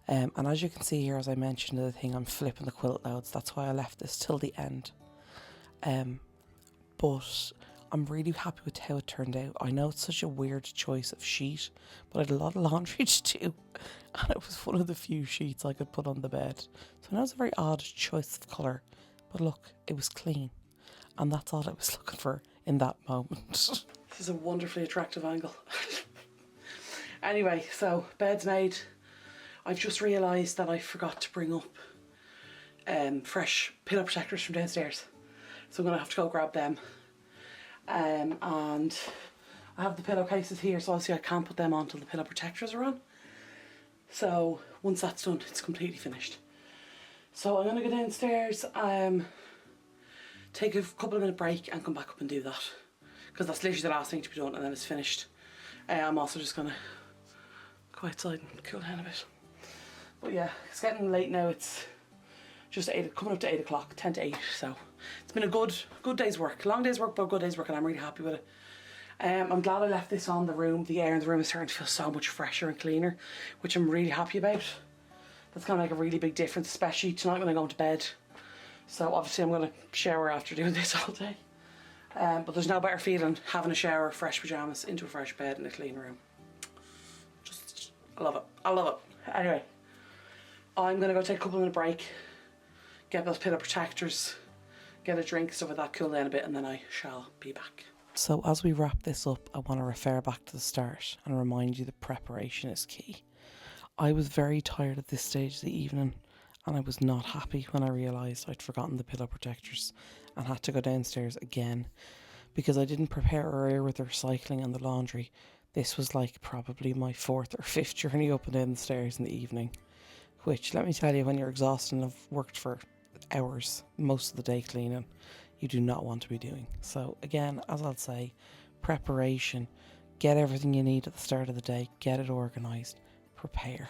Speaker 2: And as you can see here, as I mentioned, the thing, I'm flipping the quilt loads. That's why I left this till the end. But I'm really happy with how it turned out. I know it's such a weird choice of sheet, but I had a lot of laundry to do, and it was one of the few sheets I could put on the bed. So I know it's a very odd choice of colour, but look, it was clean, and that's all I was looking for in that moment. This is a wonderfully attractive angle. Anyway, so bed's made. I've just realised that I forgot to bring up fresh pillow protectors from downstairs, so I'm going to have to go grab them. And I have the pillowcases here, so obviously I can't put them on till the pillow protectors are on. So once that's done, it's completely finished. So I'm going to go downstairs, take a couple of minute break and come back up and do that, because that's literally the last thing to be done, and then it's finished. I'm also just going to go outside and cool down a bit. But yeah, it's getting late now. It's just coming up to 8 o'clock, 10 to 8. So it's been a good day's work. Long day's work, but a good day's work, and I'm really happy with it. I'm glad I left this on the room. The air in the room is starting to feel so much fresher and cleaner, which I'm really happy about. That's going to make a really big difference, especially tonight when I go to bed. So obviously I'm going to shower after doing this all day. But there's no better feeling having a shower, fresh pyjamas, into a fresh bed in a clean room. I love it. I love it. Anyway, I'm going to go take a couple of minute break, get those pillow protectors, get a drink, stuff like that, cool down a bit, and then I shall be back. So as we wrap this up, I want to refer back to the start and remind you that preparation is key. I was very tired at this stage of the evening, and I was not happy when I realised I'd forgotten the pillow protectors and had to go downstairs again, because I didn't prepare earlier with the recycling and the laundry. This was like probably my 4th or 5th journey up and down the stairs in the evening, which, let me tell you, when you're exhausted and have worked for hours most of the day cleaning, you do not want to be doing. So again, as I'll say, preparation, get everything you need at the start of the day, get it organised, prepare.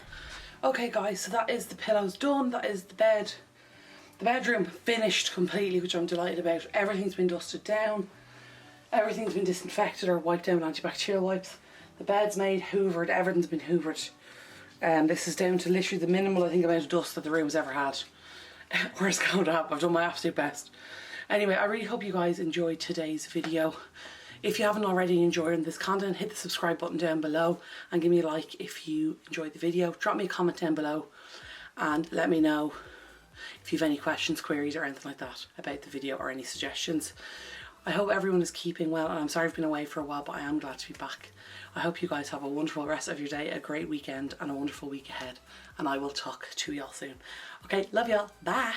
Speaker 2: Okay guys, so that is the pillows done, that is the bed. The bedroom finished completely, which I'm delighted about. Everything's been dusted down, everything's been disinfected or wiped down with antibacterial wipes. The bed's made, hoovered, everything's been hoovered. This is down to literally the minimal, I think, amount of dust that the room's ever had. Or it's going to have. I've done my absolute best. Anyway, I really hope you guys enjoyed today's video. If you haven't already enjoyed this content, hit the subscribe button down below and give me a like if you enjoyed the video. Drop me a comment down below and let me know if you have any questions, queries or anything like that about the video, or any suggestions. I hope everyone is keeping well, and I'm sorry I've been away for a while, but I am glad to be back. I hope you guys have a wonderful rest of your day, a great weekend, and a wonderful week ahead, and I will talk to y'all soon. Okay, love y'all. Bye.